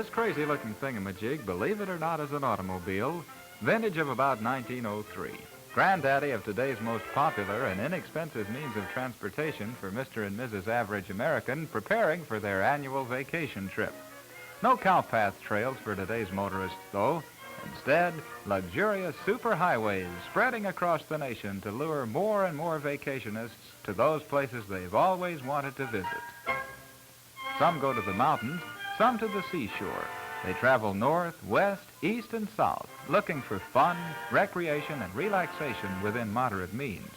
This crazy-looking thingamajig, believe it or not, is an automobile, vintage of about 1903. Granddaddy of today's most popular and inexpensive means of transportation for Mr. and Mrs. Average American preparing for their annual vacation trip. No cowpath trails for today's motorists, though. Instead, luxurious superhighways spreading across the nation to lure more and more vacationists to those places they've always wanted to visit. Some go to the mountains, some to the seashore. They travel north, west, east, and south, looking for fun, recreation, and relaxation within moderate means.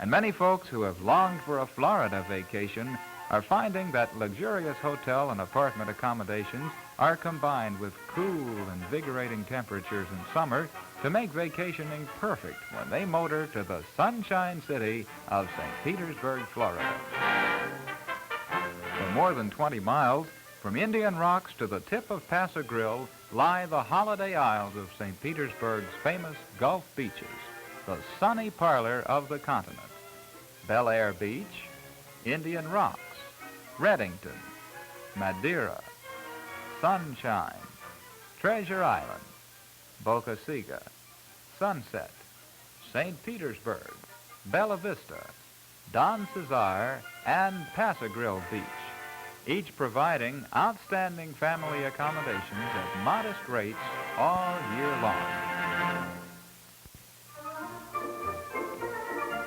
And many folks who have longed for a Florida vacation are finding that luxurious hotel and apartment accommodations are combined with cool, invigorating temperatures in summer to make vacationing perfect when they motor to the sunshine city of St. Petersburg, Florida. For more than 20 miles, from Indian Rocks to the tip of Paso Grill lie the holiday isles of St. Petersburg's famous Gulf beaches, the sunny parlor of the continent. Bel Air Beach, Indian Rocks, Reddington, Madeira, Sunshine, Treasure Island, Boca Chica, Sunset, St. Petersburg, Bella Vista, Don Cesar, and Paso Grill Beach, each providing outstanding family accommodations at modest rates all year long.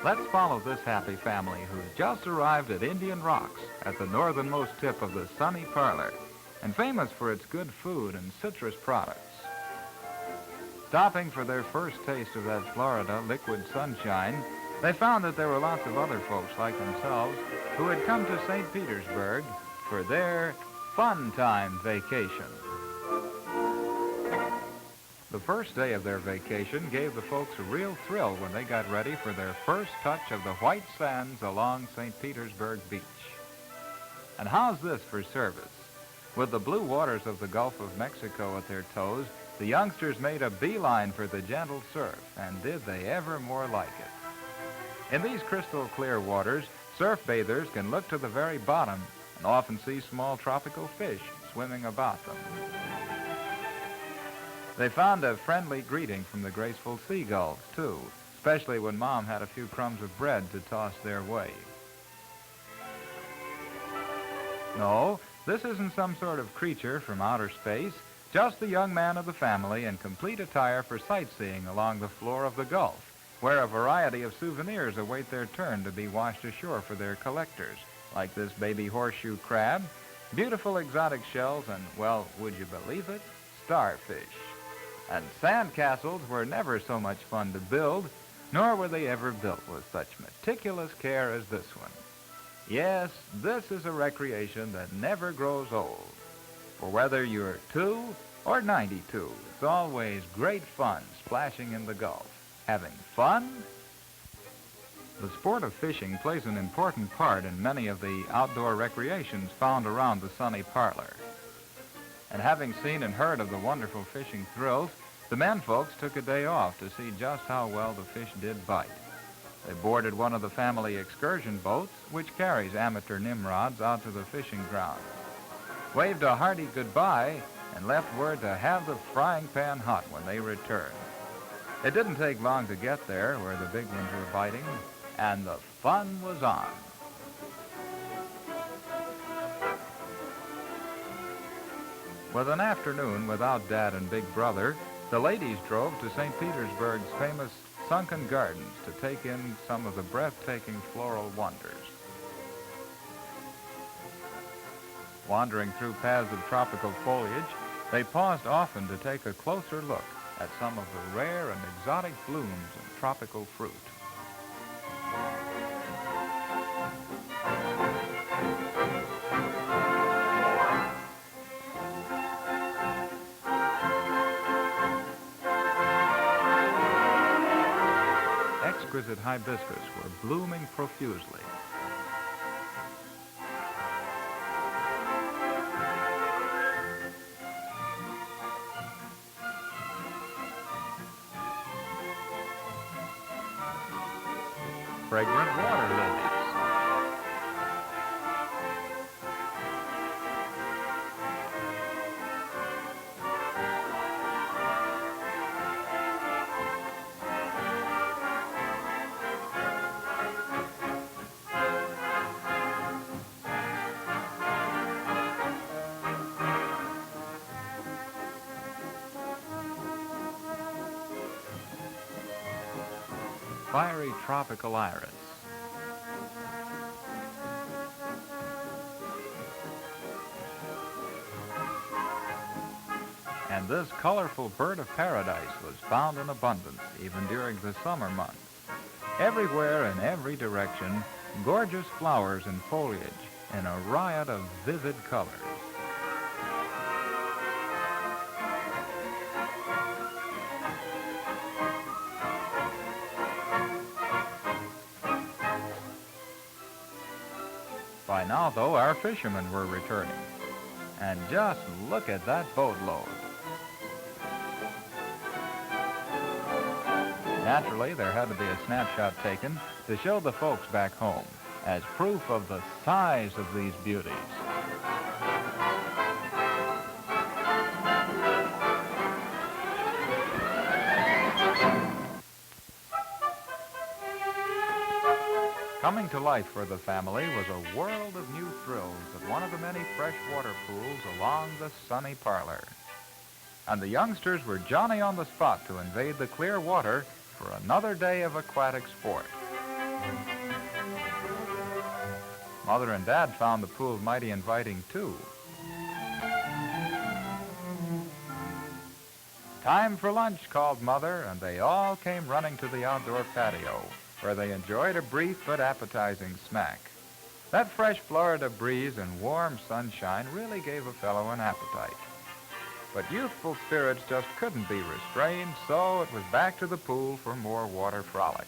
Let's follow this happy family who's just arrived at Indian Rocks at the northernmost tip of the sunny parlor and famous for its good food and citrus products. Stopping for their first taste of that Florida liquid sunshine, they found that there were lots of other folks like themselves who had come to St. Petersburg for their fun time vacation. The first day of their vacation gave the folks a real thrill when they got ready for their first touch of the white sands along St. Petersburg Beach. And how's this for service? With the blue waters of the Gulf of Mexico at their toes, the youngsters made a beeline for the gentle surf, and did they ever more like it. In these crystal clear waters, surf bathers can look to the very bottom and often see small tropical fish swimming about them. They found a friendly greeting from the graceful seagulls, too, especially when Mom had a few crumbs of bread to toss their way. No, this isn't some sort of creature from outer space, just the young man of the family in complete attire for sightseeing along the floor of the Gulf, where a variety of souvenirs await their turn to be washed ashore for their collectors, like this baby horseshoe crab, beautiful exotic shells, and, well, would you believe it, starfish. And sand castles were never so much fun to build, nor were they ever built with such meticulous care as this one. Yes, this is a recreation that never grows old. For whether you're 2 or 92, it's always great fun splashing in the Gulf. Having fun? The sport of fishing plays an important part in many of the outdoor recreations found around the sunny parlor. And having seen and heard of the wonderful fishing thrills, the men folks took a day off to see just how well the fish did bite. They boarded one of the family excursion boats, which carries amateur nimrods out to the fishing ground, waved a hearty goodbye, and left word to have the frying pan hot when they returned. It didn't take long to get there, where the big ones were biting, and the fun was on. With an afternoon without Dad and Big Brother, the ladies drove to St. Petersburg's famous Sunken Gardens to take in some of the breathtaking floral wonders. Wandering through paths of tropical foliage, they paused often to take a closer look at some of the rare and exotic blooms and tropical fruit. Exquisite hibiscus were blooming profusely. Fragrant water lilies. fiery tropical iris. And this colorful bird of paradise was found in abundance even during the summer months. Everywhere in every direction, gorgeous flowers and foliage in a riot of vivid colors. By now, though, our fishermen were returning. And just look at that boatload. Naturally, there had to be a snapshot taken to show the folks back home as proof of the size of these beauties. Coming to life for the family was a world of new thrills at one of the many freshwater pools along the sunny parlor. And the youngsters were Johnny on the spot to invade the clear water for another day of aquatic sport. Mother and Dad found the pool mighty inviting, too. Time for lunch, called Mother, and they all came running to the outdoor patio, where they enjoyed a brief but appetizing snack. That fresh Florida breeze and warm sunshine really gave a fellow an appetite. But youthful spirits just couldn't be restrained, so it was back to the pool for more water frolics.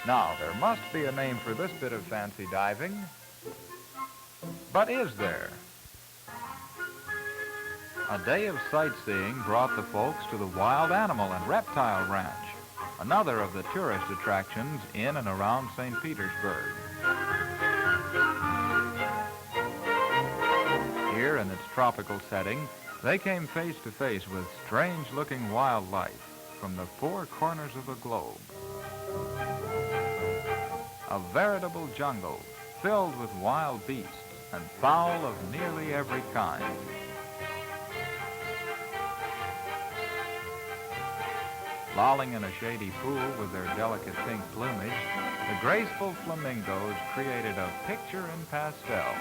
Now, there must be a name for this bit of fancy diving. But is there? A day of sightseeing brought the folks to the Wild Animal and Reptile Ranch, another of the tourist attractions in and around St. Petersburg. Here, in its tropical setting, they came face to face with strange-looking wildlife from the four corners of the globe. A veritable jungle filled with wild beasts and fowl of nearly every kind. Lolling in a shady pool with their delicate pink plumage, the graceful flamingos created a picture in pastels.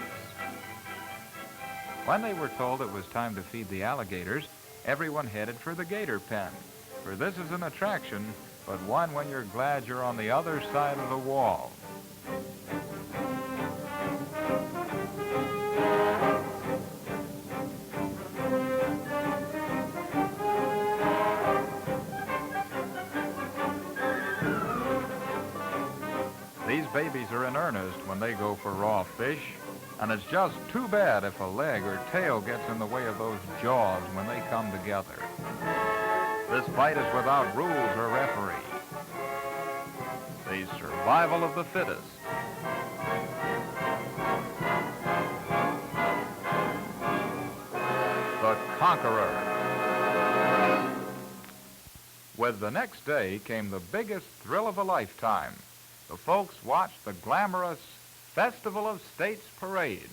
When they were told it was time to feed the alligators, everyone headed for the gator pen, for this is an attraction, but one when you're glad you're on the other side of the wall. These babies are in earnest when they go for raw fish, and it's just too bad if a leg or tail gets in the way of those jaws when they come together. This fight is without rules or referee. The survival of the fittest. The conqueror. With the next day came the biggest thrill of a lifetime. The folks watched the glamorous Festival of States Parade.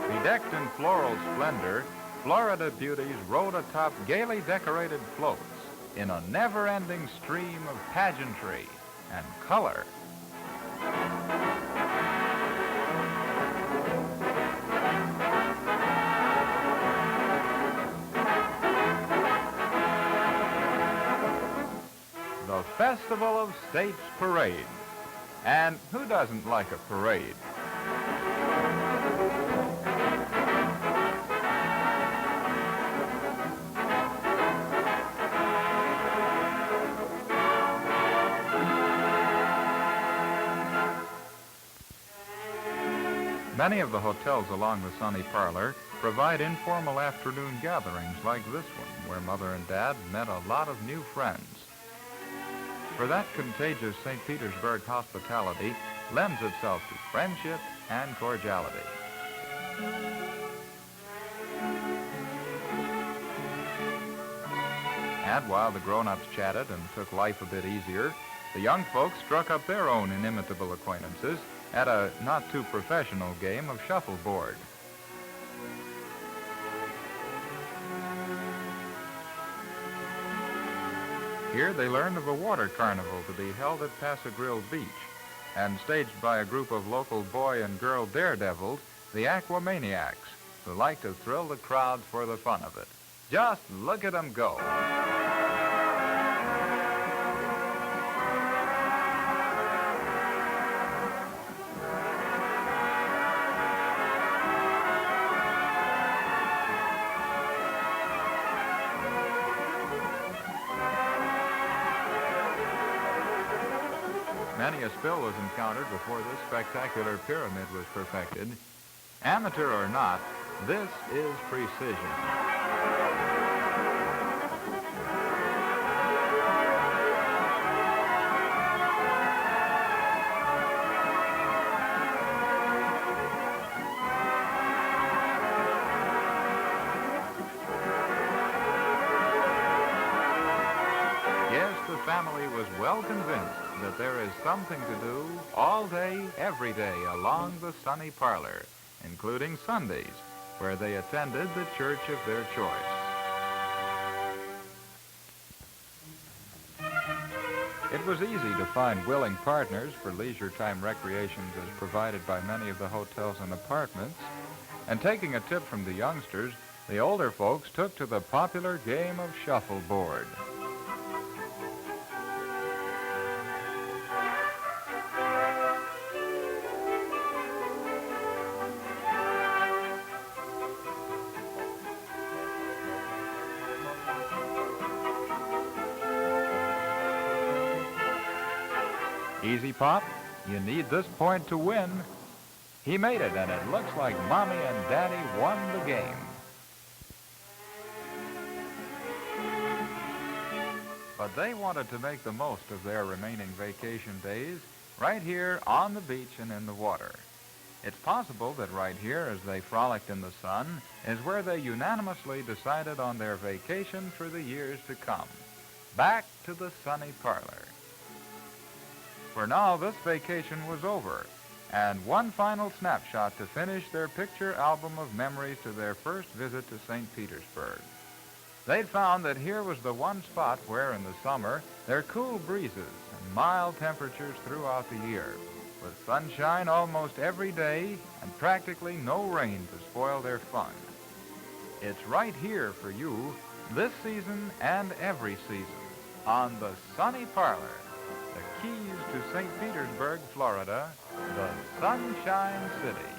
Bedecked in floral splendor, Florida beauties rode atop gaily decorated floats in a never-ending stream of pageantry and color. The Festival of States Parade. And who doesn't like a parade? Many of the hotels along the sunny parlor provide informal afternoon gatherings like this one, where Mother and Dad met a lot of new friends. For that contagious St. Petersburg hospitality lends itself to friendship and cordiality. And while the grown-ups chatted and took life a bit easier, The young folks struck up their own inimitable acquaintances at a not-too-professional game of shuffleboard. Here they learned of a water carnival to be held at Pass-a-Grille Beach, and staged by a group of local boy and girl daredevils, the Aquamaniacs, who like to thrill the crowds for the fun of it. Just look at them go. Many a spill was encountered before this spectacular pyramid was perfected. Amateur or not, this is precision. Yes, the family was well convinced that there is something to do all day, every day along the sunny parlor, including Sundays, where they attended the church of their choice. It was easy to find willing partners for leisure time recreations as provided by many of the hotels and apartments, and taking a tip from the youngsters, the older folks took to the popular game of shuffleboard. Easy, Pop. You need this point to win. He made it, and it looks like Mommy and Daddy won the game. But they wanted to make the most of their remaining vacation days right here on the beach and in the water. It's possible that right here, as they frolicked in the sun, is where they unanimously decided on their vacation for the years to come. Back to the sunny parlor. For now, this vacation was over, and one final snapshot to finish their picture album of memories to their first visit to St. Petersburg. They'd found that here was the one spot where, in the summer, there are cool breezes and mild temperatures throughout the year, with sunshine almost every day and practically no rain to spoil their fun. It's right here for you, this season and every season, on the sunny parlor. The keys to St. Petersburg, Florida, the Sunshine City.